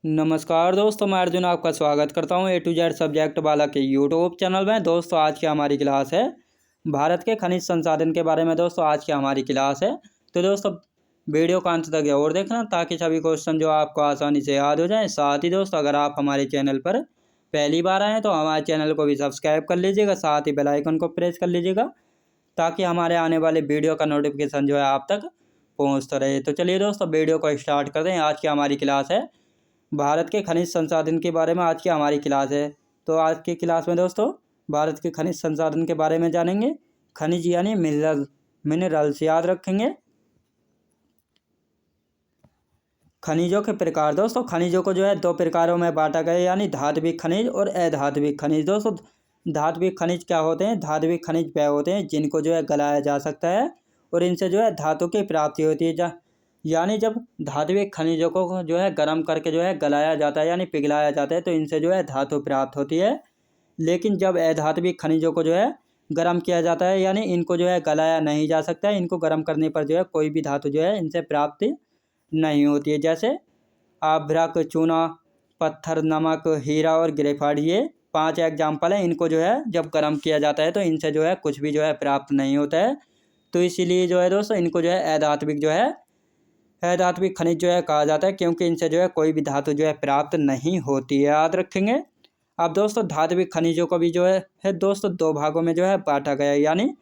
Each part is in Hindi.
नमस्कार दोस्तों, मैं अर्जुन आपका स्वागत करता हूं ए टू जेड सब्जेक्ट वाला के यूट्यूब चैनल में। दोस्तों आज की हमारी क्लास है भारत के खनिज संसाधन के बारे में। दोस्तों आज की हमारी क्लास है, तो दोस्तों वीडियो को अंत तक और देखना ताकि सभी क्वेश्चन जो आपको आसानी से याद हो जाएं। साथ ही दोस्तों अगर आप हमारे चैनल पर पहली बार आएँ तो हमारे चैनल को भी सब्सक्राइब कर लीजिएगा, साथ ही बेल आइकन को प्रेस कर लीजिएगा ताकि हमारे आने वाले वीडियो का नोटिफिकेशन जो है आप तक पहुँचता रहे। तो चलिए दोस्तों वीडियो को स्टार्ट करते हैं। आज की हमारी क्लास है भारत के खनिज संसाधन के बारे में। आज की हमारी क्लास है, तो आज की क्लास में दोस्तों भारत के खनिज संसाधन के बारे में जानेंगे। खनिज यानी मिनरल्स याद रखेंगे। खनिजों के प्रकार दोस्तों, खनिजों को जो है दो प्रकारों में बांटा गया, यानी धात्विक खनिज और अधात्विक खनिज। दोस्तों धात्विक खनिज क्या होते हैं? धात्विक खनिज वह होते हैं जिनको जो है गलाया जा सकता है और इनसे जो है धातु की प्राप्ति होती है। यानी जब धात्विक खनिजों को जो है गर्म करके जो है गलाया जाता है यानी पिघलाया जाता है तो इनसे जो है धातु प्राप्त होती है। लेकिन जब अधात्विक खनिजों को जो है गर्म किया जाता है यानी इनको जो है गलाया नहीं जा सकता है, इनको गर्म करने पर जो है कोई भी धातु जो है इनसे प्राप्ति नहीं होती है। जैसे आभ्रक, चूना, पत्थर, नमक, हीरा और ग्रेफाइट, ये 5 एग्जाम्पल हैं। इनको जो है जब गर्म किया जाता है तो इनसे जो है कुछ भी जो है प्राप्त नहीं होता है। तो इसीलिए जो है दोस्तों इनको जो है अधात्विक खनिज जो है कहा जाता है, क्योंकि इनसे जो है कोई भी धातु जो है प्राप्त नहीं होती है, याद रखेंगे। अब दोस्तों धात्विक खनिजों को भी जो है दोस्तों दो भागों में जो है बांटा गया है, यानी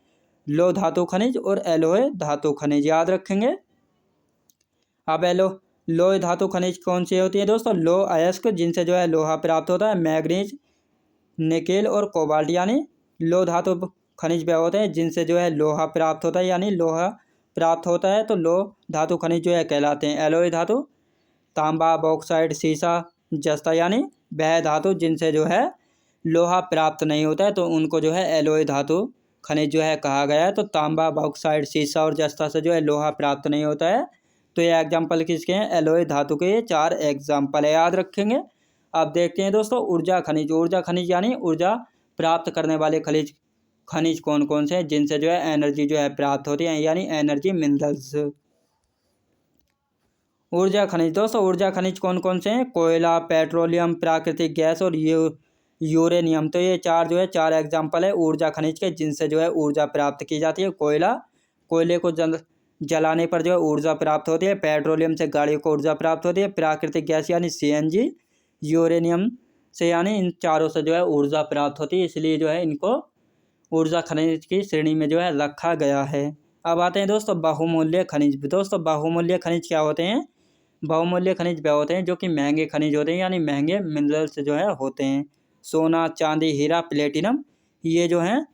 लौह धातु खनिज और एलोय धातु खनिज, याद रखेंगे। अब लोह धातु खनिज कौन सी होती है दोस्तों? लोह अयस्क, जिनसे जो है लोहा प्राप्त होता है। मैग्नीज, निकेल और कोबाल्ट, यानी लोह धातु खनिज वह होते हैं जिनसे जो है लोहा प्राप्त होता है, यानी लोहा प्राप्त होता है तो लोह धातु खनिज जो है कहलाते हैं। एलोय धातु तांबा, बॉक्साइट, सीसा, जस्ता, यानी वह धातु जिनसे जो है लोहा प्राप्त नहीं होता है तो उनको जो है एलोय धातु खनिज जो है कहा गया है। तो तांबा, बॉक्साइट, सीसा और जस्ता से जो है लोहा प्राप्त नहीं होता है। तो ये एग्जाम्पल किसके हैं? एलोय धातु के, ये 4 एग्जाम्पल है, याद रखेंगे। अब देखते हैं दोस्तों ऊर्जा खनिज। ऊर्जा खनिज यानी ऊर्जा प्राप्त करने वाले खनिज कौन कौन से हैं जिनसे जो है एनर्जी जो है प्राप्त होती है, यानी एनर्जी मिनरल्स। ऊर्जा खनिज दोस्तों, ऊर्जा खनिज कौन कौन से हैं? कोयला, पेट्रोलियम, प्राकृतिक गैस और यूरेनियम। तो ये 4 एग्जाम्पल है ऊर्जा खनिज के जिनसे जो है ऊर्जा प्राप्त की जाती है। कोयले को जलाने पर जो है ऊर्जा प्राप्त होती है। पेट्रोलियम से गाड़ियों को ऊर्जा प्राप्त होती है। प्राकृतिक गैस यानी CNG, यूरेनियम से, यानी इन चारों से जो है ऊर्जा प्राप्त होती है, इसलिए जो है इनको ऊर्जा खनिज की श्रेणी में जो है रखा गया है। अब आते हैं दोस्तों बहुमूल्य खनिज। दोस्तों बहुमूल्य खनिज क्या होते हैं? बहुमूल्य खनिज वह होते हैं जो कि महंगे खनिज होते हैं, यानी महंगे मिनरल्स जो है होते हैं। सोना, चांदी, हीरा, प्लेटिनम, ये जो हैं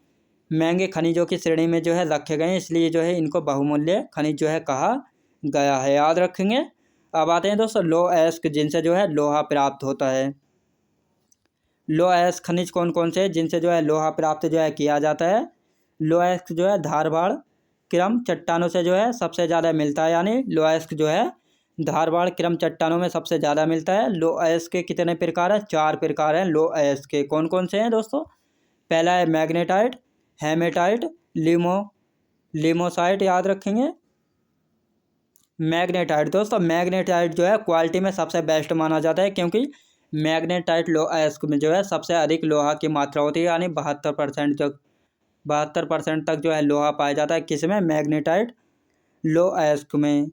महंगे खनिजों की श्रेणी में जो है रखे गए हैं, इसलिए जो है इनको बहुमूल्य खनिज जो है कहा गया है, याद रखेंगे। अब आते हैं दोस्तों लौह अयस्क, जिनसे जो है लोहा प्राप्त होता है। लौह अयस्क खनिज कौन कौन से हैं जिनसे जो है लोहा प्राप्त जो है किया जाता है? लौह अयस्क जो है धारवाड़ क्रम चट्टानों से जो है सबसे ज़्यादा मिलता है, यानी लौह अयस्क जो है धारवाड़ क्रम चट्टानों में सबसे ज़्यादा मिलता है। लौह अयस्क के कितने प्रकार हैं? 4 प्रकार हैं लौह अयस्क के। कौन कौन से हैं दोस्तों? पहला है मैग्नेटाइट, हेमेटाइट, लिमोसाइट, याद रखेंगे। मैग्नेटाइट दोस्तों, मैग्नेटाइट जो है क्वालिटी में सबसे बेस्ट माना जाता है, क्योंकि मैग्नेटाइट लौह अयस्क में जो है सबसे अधिक लोहा की मात्रा होती है, यानी 72% तक जो है लोहा पाया जाता है। किसमें? मैग्नेटाइट लौह अयस्क में।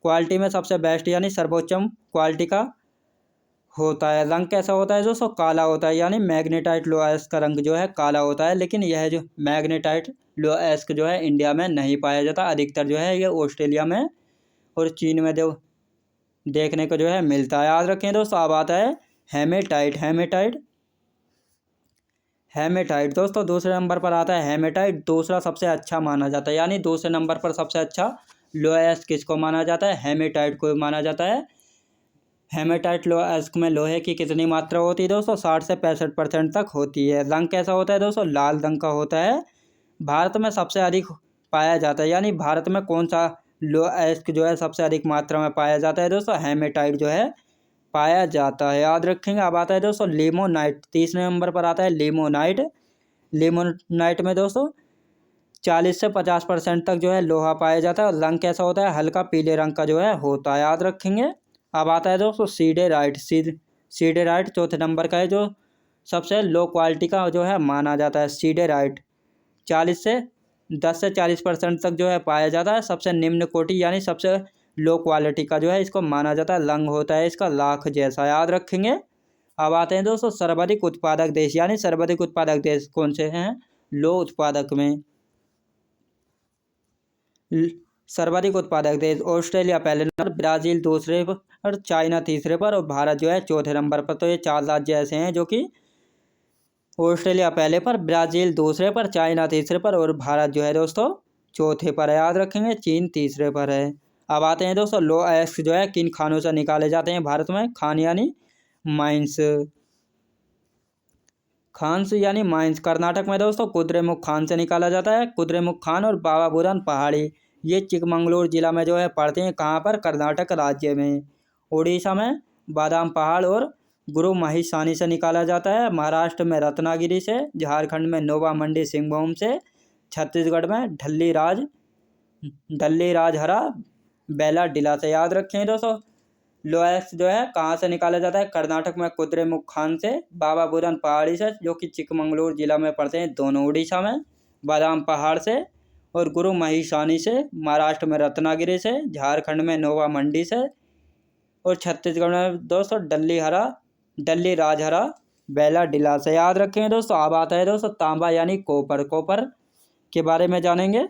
क्वालिटी में सबसे बेस्ट यानी सर्वोच्चम क्वालिटी का होता है। रंग कैसा होता है दोस्तों? काला होता है, यानी मैग्नेटाइट लौह अयस्क का रंग जो है काला होता है। लेकिन यह जो मैग्नेटाइट लौह अयस्क जो है इंडिया में नहीं पाया जाता, अधिकतर जो है ये ऑस्ट्रेलिया में और चीन में जो देखने को जो है मिलता है, याद रखें दोस्तों। अब आता है हेमेटाइट दोस्तों दूसरे नंबर पर आता है। हेमेटाइट दूसरा सबसे अच्छा माना जाता है, यानी दूसरे नंबर पर सबसे अच्छा लौह अयस्क किसको माना जाता है? हेमेटाइट को माना जाता है। हेमेटाइट लौह अयस्क में लोहे की कितनी मात्रा होती है दोस्तों? 60 से 65% तक होती है। रंग कैसा होता है दोस्तों? लाल रंग का होता है। भारत में सबसे अधिक पाया जाता है, यानी भारत में कौन सा लौह अयस्क जो है सबसे अधिक मात्रा में पाया जाता है दोस्तों? हेमेटाइट जो है पाया जाता है, याद रखेंगे। अब आता है दोस्तों लिमोनाइट, तीसरे नंबर पर आता है लिमोनाइट। लिमोनाइट में दोस्तों 40 से 50% तक जो है लोहा पाया जाता है और रंग कैसा होता है? हल्का पीले रंग का जो है होता है, याद रखेंगे। अब आता है दोस्तों सीडेराइट। सीडेराइट चौथे नंबर का है, जो सबसे लो क्वालिटी का जो है माना जाता है। सीडेराइट 10 से 40% तक जो है पाया जाता है। सबसे निम्न कोटि यानी सबसे लो क्वालिटी का जो है इसको माना जाता है। लंग होता है इसका लाख जैसा, याद रखेंगे। अब आते हैं दोस्तों सर्वाधिक उत्पादक देश, यानी सर्वाधिक उत्पादक देश कौन से हैं लो उत्पादक में। सर्वाधिक उत्पादक देश ऑस्ट्रेलिया पहले नंबर, ब्राज़ील दूसरे पर, चाइना तीसरे पर और भारत जो है चौथे नंबर पर। तो ये 4 राज्य ऐसे हैं जो कि ऑस्ट्रेलिया पहले पर, ब्राज़ील दूसरे पर, चाइना तीसरे पर और भारत जो है दोस्तों चौथे पर है, याद रखेंगे। चीन तीसरे पर है। अब आते हैं दोस्तों लो अयस्क जो है किन खानों से निकाले जाते हैं भारत में। खान यानी माइंस, खान्स यानी माइंस। कर्नाटक में दोस्तों कुद्रेमुख खान से निकाला जाता है। कुद्रेमुख खान और बाबा बुदन पहाड़ी ये चिकमंगलूर जिला में जो है पड़ते हैं। कहाँ पर, कर्नाटक राज्य में। उड़ीसा में बादाम पहाड़ और गुरु महिसानी से निकाला जाता है। महाराष्ट्र में रत्नागिरी से, झारखंड में नोवा मंडी सिंहभूम से, छत्तीसगढ़ में ढल्ली राजहरा बेला डिला से, याद रखें दोस्तों। लोएक्स जो है कहाँ से निकाला जाता है, कर्नाटक में कुद्रेमुख खान से, बाबा बुदन पहाड़ी से जो कि चिकमंगलूर जिला में पड़ते हैं दोनों। उड़ीसा में बादाम पहाड़ से और गुरु महिसानी से, महाराष्ट्र में रत्नागिरी से, झारखंड में नोवा मंडी से और छत्तीसगढ़ में दोस्तों डल्ली राजहरा बेला डिला से, याद रखेंगे दोस्तों। अब आता है दोस्तों तांबा यानी कॉपर। कॉपर के बारे में जानेंगे।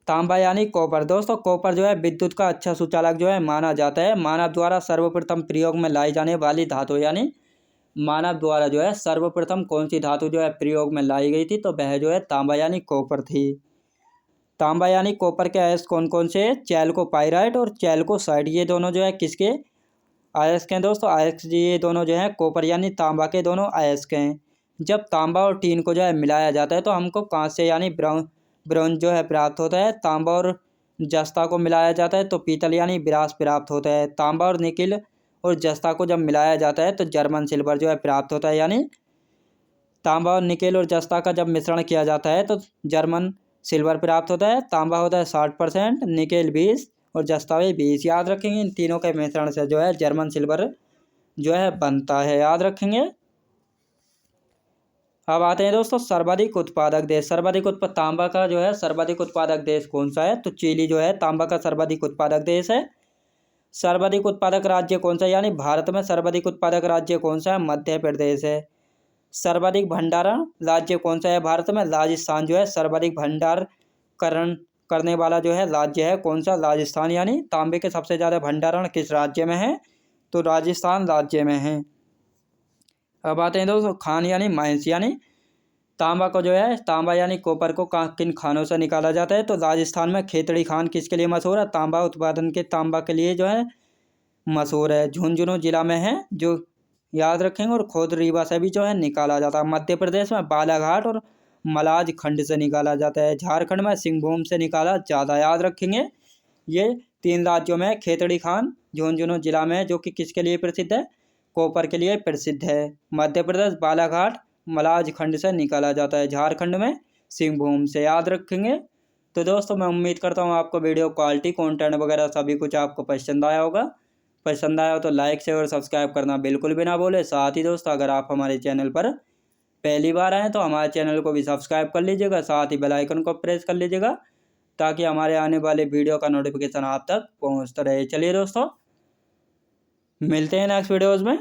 तांबा यानी कॉपर। दोस्तों कॉपर जो है विद्युत का अच्छा सुचालक जो है माना जाता है। मानव द्वारा सर्वप्रथम प्रयोग में लाई जाने वाली धातु, यानी मानव द्वारा जो है सर्वप्रथम कौन सी धातु जो है प्रयोग में लाई गई थी, तो वह जो है तांबा यानी कॉपर थी। तांबा यानी कॉपर के अयस्क कौन कौन से, चैल्कोपाइराइट और चैल्कोसाइट, ये दोनों जो है किसके अयस्क हैं दोस्तों। अयस्क ये दोनों जो हैं कॉपर यानी तांबा के दोनों अयस्क हैं। जब तांबा और टीन को जो है मिलाया जाता है तो हमको कांस्य यानी ब्रॉन्ज जो है प्राप्त होता है। तांबा और जस्ता को मिलाया जाता है तो पीतल यानी ब्रास प्राप्त होता है। तांबा और निकिल और जस्ता को जब मिलाया जाता है तो जर्मन सिल्वर जो है प्राप्त होता है। यानी तांबा और निकेल और जस्ता का जब मिश्रण किया जाता है तो जर्मन सिल्वर प्राप्त होता है। तांबा होता है 60%, निकेल 20 और जस्ता भी 20, याद रखेंगे। इन तीनों के मिश्रण से जो है जर्मन सिल्वर जो है बनता है, याद रखेंगे। अब आते हैं दोस्तों सर्वाधिक उत्पादक देश। तांबा का जो है सर्वाधिक उत्पादक देश कौन सा है, तो चिली जो है तांबा का सर्वाधिक उत्पादक देश है। सर्वाधिक उत्पादक राज्य कौन सा है, यानी भारत में सर्वाधिक उत्पादक राज्य कौन सा है, मध्य प्रदेश है। सर्वाधिक भंडारण राज्य कौन सा है भारत में, राजस्थान जो है सर्वाधिक भंडारण करने वाला जो है राज्य है। कौन सा, राजस्थान। यानी तांबे के सबसे ज़्यादा भंडारण किस राज्य में है, तो राजस्थान राज्य में है। अब आते हैं दोस्तों खान यानी माइंस, यानी तांबा को जो है तांबा यानी कॉपर को किन खानों से निकाला जाता है, तो राजस्थान में खेतड़ी खान किसके लिए मशहूर है, तांबा उत्पादन के तांबा के लिए जो है मशहूर है। झुंझुनू जिला में है जो, याद रखेंगे। और खोद रीवा से भी जो है निकाला जाता है। मध्य प्रदेश में बालाघाट और मलाज खंड से निकाला जाता है। झारखंड में सिंहभूम से निकाला जाता है, याद रखेंगे। ये 3 राज्यों में खेतड़ी खान झुंझुनू जिला में है जो कि किसके लिए प्रसिद्ध है, कॉपर के लिए प्रसिद्ध है। मध्य प्रदेश बालाघाट मलाज खंड से निकाला जाता है। झारखंड में सिंहभूम से, याद रखेंगे। तो दोस्तों मैं उम्मीद करता हूँ आपको वीडियो क्वालिटी कंटेंट वगैरह सभी कुछ आपको पसंद आया होगा। पसंद आया हो तो लाइक शेयर और सब्सक्राइब करना बिल्कुल भी ना भूले। साथ ही दोस्तों अगर आप हमारे चैनल पर पहली बार आएँ तो हमारे चैनल को भी सब्सक्राइब कर लीजिएगा। साथ ही बेल आइकन को प्रेस कर लीजिएगा ताकि हमारे आने वाले वीडियो का नोटिफिकेशन आप तक पहुँचता रहे। चलिए दोस्तों मिलते हैं नेक्स्ट वीडियोज़ में।